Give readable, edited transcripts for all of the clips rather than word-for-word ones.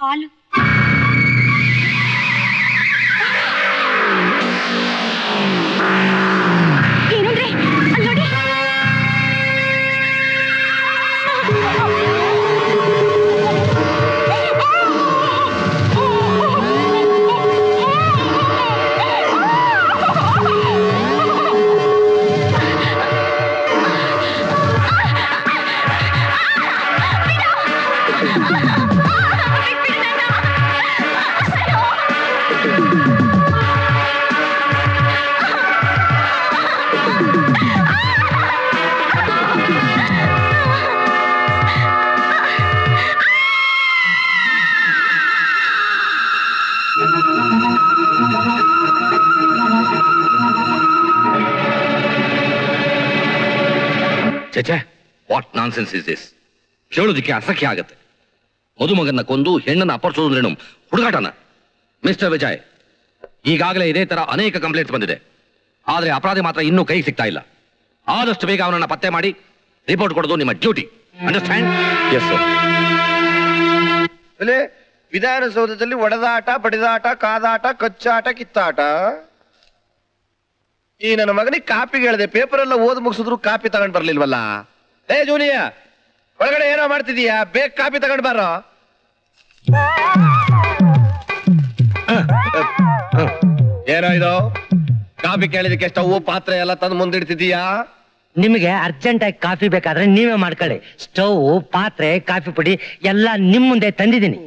ಹಾಲು. ಏನಂದ್ರೆ ಅಲ್ಲಿ ನೋಡಿ. ಚೇಚೆ, ವಾಟ್ ನಾನ್ಸೆನ್ಸ್ ಇಸ್ ದಿಸ್? ಕೇಳೋದಕ್ಕೆ ಅಸಖ್ಯ ಆಗತ್ತೆ. ಮದುಮಗನ್ನ ಕೊಂದು ಹೆಣ್ಣನ್ನು ಅಪಹರಿಸೋದ್ರೇನು ಹುಡುಗಾಟನ? ಮಿಸ್ಟರ್ ವಿಜಯ್, ಈಗಾಗಲೇ ಇದೇ ತರ ಅನೇಕ ಕಂಪ್ಲೇಂಟ್ಸ್ ಬಂದಿದೆ. ಆದ್ರೆ ಅಪರಾಧಿ ಮಾತ್ರ ಇನ್ನೂ ಕೈಗೆ ಸಿಗ್ತಾ ಇಲ್ಲ. ಆದಷ್ಟು ಬೇಗ ಅವನನ್ನ ಪತ್ತೆ ಮಾಡಿ ರಿಪೋರ್ಟ್ ಕೊಡೋದು ನಿಮ್ಮ ಡ್ಯೂಟಿ. ಅಂಡರ್ಸ್ಟ್ಯಾಂಡ್? Yes sir. ವಿಧಾನಸೌಧದಲ್ಲಿ ಒಡೆದಾಟ, ಬಡಿದಾಟ, ಕಾದಾಟ, ಕಚ್ಚಾಟ, ಕಿತ್ತಾಟ. ಈ ನನ್ನ ಮಗನಿಗೆ ಕಾಪಿಗೆ ಹೇಳಿದೆ, ಪೇಪರ್ ಎಲ್ಲ ಓದ್ ಮುಗಿಸಿದ್ರು ಕಾಪಿ ತಗೊಂಡ್ ಬರ್ಲಿಲ್ವಲ್ಲ. ಏ ಜೂನಿಯ, ಒಳಗಡೆ ಏನೋ ಮಾಡ್ತಿದೀಯಾ? ಬೇಗ ಕಾಪಿ ತಗೊಂಡ್ ಬಾರೋ. ಏನೋ ಇದು? ಕಾಪಿ ಕೇಳಿದಕ್ಕೆ ಸ್ಟವ್ ಪಾತ್ರೆ ಎಲ್ಲ ತಂದು ಮುಂದಿಡ್ತಿದೀಯಾ? ನಿಮಗೆ ಅರ್ಜೆಂಟ್ ಆಗಿ ಕಾಫಿ ಬೇಕಾದ್ರೆ ನೀವೇ ಮಾಡ್ಕೊಳ್ಳಿ. ಸ್ಟವ್, ಪಾತ್ರೆ, ಕಾಫಿ ಪುಡಿ ಎಲ್ಲ ನಿಮ್ ಮುಂದೆ ತಂದಿದ್ದೀನಿ.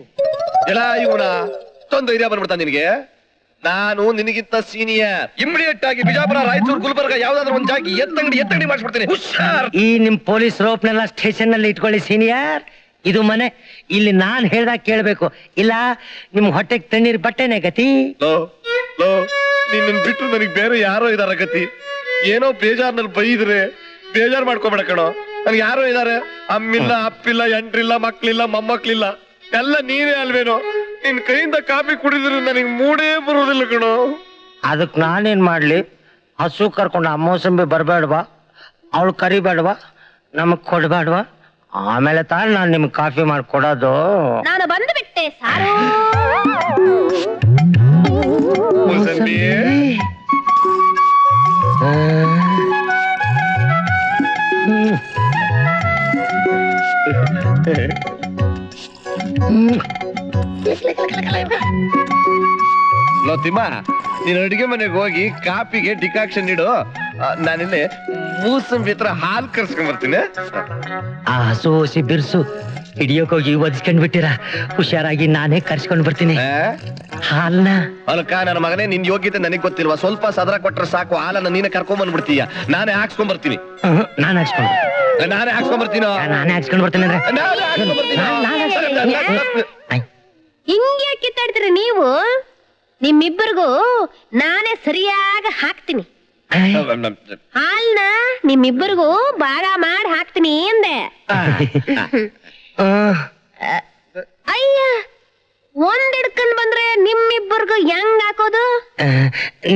ಎಲ್ಲ ಇವನ ತೊಂದು ಧೈರ್ಯ ಬಂದ್ಬಿಡ್ತಾ ನಿನಗೆ? ನಾನು ನಿನಗಿಂತ ಸೀನಿಯರ್. ಇಮಿಡಿಯೇಟ್ ಆಗಿ ಬಿಜಾಪುರ, ರಾಯಚೂರು, ಗುಲ್ಬರ್ಗ ಯಾವ್ದಾದ್ರು ಒಂದ್ ಜಾಗಿ ಎತ್ತಂಗಡಿ ಮಾಡಿಸ್ಬಿಡ್ತೀನಿ. ಈ ನಿಮ್ ಪೊಲೀಸ್ ರೋಪ್ನೆಲ್ಲ ಸ್ಟೇಷನ್ ನಲ್ಲಿ ಇಟ್ಕೊಳ್ಳಿ ಸೀನಿಯರ್. ಇದು ಮನೆ, ಇಲ್ಲಿ ನಾನ್ ಹೇಳ್ದಾಗ ಕೇಳ್ಬೇಕು, ಇಲ್ಲ ನಿಮ್ ಹೊಟ್ಟೆಗೆ ತಣ್ಣೀರ್ ಬಟ್ಟೆನೆ ಗತಿ. ನಿನ್ನ ಬಿಟ್ಟು ನನಗೆ ಬೇರೆ ಯಾರೋ ಇದಾರ ಗತಿ. ಏನೋ ಬೇಜಾರ್ನಲ್ಲಿ ಬೈದ್ರೆ ಬೇಜಾರ್ ಮಾಡ್ಕೊಬೇಡ ಕಣೋ. ನನ್ಗೆ ಯಾರೋ ಇದಾರೆ, ಅಮ್ಮಿಲ್ಲ, ಅಪ್ಪಿಲ್ಲ, ಎಂಟ್ರಿಲ್ಲ, ಮಕ್ಳಿಲ್ಲ, ಮೊಮ್ಮಕ್ಳಿಲ್ಲ, ಎಲ್ಲ ನೀನೇ ಅಲ್ವೇನೋ. ನಿನ್ ಕೈಯಿಂದ ಕಾಫಿ ಕುಡಿದ್ರೆ ನನಗೆ ಮೂಡೇ ಬರೋದಿಲ್ಲ ಕಣೋ. ಅದಕ್ ನಾನೇನ್ ಮಾಡ್ಲಿ? ಹಸು ಕರ್ಕೊಂಡು ಅಮ್ಮೋಸಂಬಿ ಬರ್ಬೇಡ್ವಾ, ಅವಳು ಕರಿಬೇಡ್ವಾ, ನಮಗ್ ಕೊಡ್ಬೇಡ್ವಾ? ಆಮೇಲೆ ತಾನು ನಾನು ನಿಮ್ಗೆ ಕಾಫಿ ಮಾಡ್ಕೊಡೋದು. ನಾನು ಬಂದು ಬಿಟ್ಟೆ ಸಾರು. ಮೂಸಂಬಿ, ಲೋ ತಿಮ್ಮ, ನೀನ್ ಅಡಿಗೆ ಮನೆಗೆ ಹೋಗಿ ಕಾಪಿಗೆ ಡಿಕಾಕ್ಷನ್ ಇಡು. ನಾನಿಲ್ಲಿ ಮೂಸಂಬಿ ಹತ್ರ ಹಾಲು ಕರ್ಸ್ಕೊಂಡ್ ಬರ್ತೀನಿ. ಆ ಹಸು ಹಸಿ ಬಿರ್ಸು ಹಿಡಿಯೋಕೋಗಿ ಒದಿಸ್ಕೊಂಡ್ ಬಿಟ್ಟಿರ. ಹುಷಾರಾಗಿ ನಾನೇ ಕರ್ಸ್ಕೊಂಡ್ ಬರ್ತೀನಿ ಹಾಲ್ನ. ಅಲ್ಕ ನನ್ನ ಮಗನೇ, ನಿನ್ ಯೋಗ್ಯತೆ ನನಗ್ ಗೊತ್ತಿಲ್ವಾ? ಸ್ವಲ್ಪ ಸದರ ಕೊಟ್ರೆ ಸಾಕು, ಹಾಲನ್ನ ನೀನೆ ಕರ್ಕೊಂಡ್ ಬಂದ್ಬಿಡ್ತೀಯ. ನಾನೇ ಹಾಕ್ಸ್ಕೊಂಡ್ ಬರ್ತೀನಿ. ನಾನೇ ಹಾಕ್ಸ್ಕೊಂಡು ನಾನೇ ಹಾಕ್ಸ್ಕೊಂಡ್ ಬರ್ತೀನೋ? ನಾನೇ ಹಾಕ್ಸ್ಕೊಂಡ್ ಬರ್ತೀನಿ ಅಂದ್ರೆ ಹಿಂಗೆ ಕಿತ್ತಾಡ್ತೀರಿ ನೀವು? ನಿಮ್ಮಿಬ್ಬರಿಗೂ ನಾನೇ ಸರಿಯಾಗಿ ಹಾಕ್ತೀನಿ ಹಾಲ್ನ. ನಿಮ್ಮಿಬ್ಬರಿಗೂ ಭಾಗ ಮಾಡಿ ಹಾಕ್ತೀನಿ ಅಂದೆ. ಅಯ್ಯ, ಒಂದ್ ಹಿಡ್ಕೊಂಡ್ ಬಂದ್ರೆ ನಿಮ್ಮಿಬ್ಬರಿಗೂ ಹೆಂಗ್ ಹಾಕೋದು?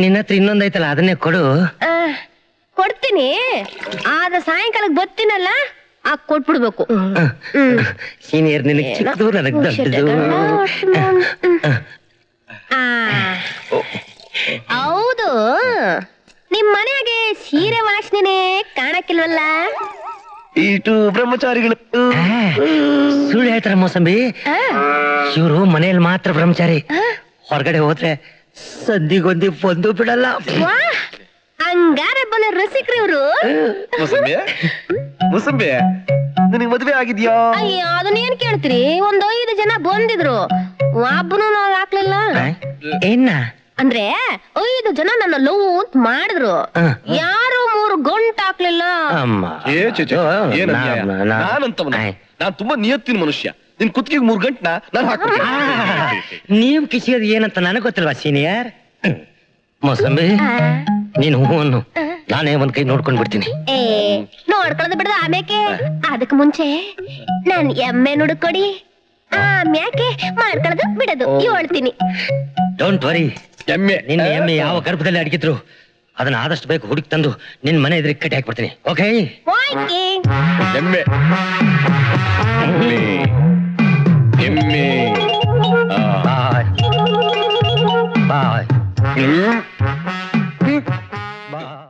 ನಿನ್ನ ಹತ್ರ ಇನ್ನೊಂದೈತಲ್ಲ, ಅದನ್ನೇ ಕೊಡು. ಕೊಡ್ತೀನಿ, ಆದ ಸಾಯಂಕಾಲಕ್ಕೆ ಬರ್ತೀನಲ್ಲ, ಆಗ ಕೊಟ್ಬಿಡ್ಬೇಕು. ಸೀನಿಯರ್ ನಿನಗೆ ಚಿಕ್ಕದು, ನನಗೆ ದೊಡ್ಡದು. ಹೌದು, ನಿಮ್ ಮನೆಯಾಗೆ ಸೀರೆ ವಾಸನೆ ಕಾಣಕ್ಕಿಲ್ವಲ್ಲ? ಇಷ್ಟು ಬ್ರಹ್ಮಚಾರಿಗಳು ಸುಳ್ಳು ಹೇಳ್ತಾರ ಮೋಸಂಬಿ. ಇವರು ಮನೆಯಲ್ಲಿ ಮಾತ್ರ ಬ್ರಹ್ಮಚಾರಿ, ಹೊರಗಡೆ ಹೋದ್ರೆ ಸಂದಿಗೊಂದಿ ಬಂದು ಬಿಡಲ್ಲ. ಹಂಗಾರೆ ಬಲ್ಲ ರಸಿಕ್ರಿ ಇವ್ರು. ಮುಸಂಬಿ, ನಿನಗೆ ಮದುವೆ ಆಗಿದ್ಯಾ? ಅಯ್ಯೋ, ಅದನ್ನೇನ್ ಕೇಳ್ತೀರಿ? 5 ಜನ ಬಂದಿದ್ರು, ಒಬ್ಬನು ಹಾಕ್ಲಿಲ್ಲ. ಏನ ಅಂದ್ರೆ 5 ಜನ ನನ್ನ ಲವ್ ಅಂತ ಮಾಡಿದ್ರು, ಯಾರು 3 ಗಂಟು ಹಾಕ್ಲಿಲ್ಲ. ನಾನ್ ತುಂಬಾ ನಿಯತ್ತಿನ ಮನುಷ್ಯ. ನಿನ್ ಕುತ್ತಿಗೆ 3 ಗಂಟನ ನಾನು ಹಾಕ್ತೀನಿ. ನೀವ್ ಕಿಸಿಯೋದು ಏನಂತ ನನಗ್ ಗೊತ್ತಿಲ್ವಾ ಸೀನಿಯರ್? ಮೋಸಂಬಿ, ನೀನು ಹೂವನ್ನು ನಾನೇ ಒಂದ್ ಕೈ ನೋಡ್ಕೊಂಡ್ ಬಿಡ್ತೀನಿ. ನೋಡ್ಕೊಳ್ಳೋದು ಬಿಡದ ಆಮ್ಯಾಕೆ? ಅದಕ್ ಮುಂಚೆ ನಾನ್ ಎಮ್ಮೆ ನುಡ್ಕೊಡಿ, ಆಮ್ಯಾಕೆ ಮಾಡ್ಕೊಳ್ಳೋದು ಬಿಡೋದು ಹೇಳ್ತೀನಿ. Don't worry. ನಿನ್ನ ಎಮ್ಮೆ ಯಾವ ಗರ್ಭದಲ್ಲಿ ಅಡಗಿದ್ರು ಅದನ್ನ ಆದಷ್ಟು ಬೇಕು ಹುಡುಕಿ ತಂದು ನಿನ್ ಮನೆ ಎದುರಿಗೆ ಕಟ್ಟಿ ಹಾಕ್ಬಿಡ್ತೀನಿ. ಓಕೆ? ಎಮ್ಮೆ ಎಮ್ಮೆ ಹ್ಮ್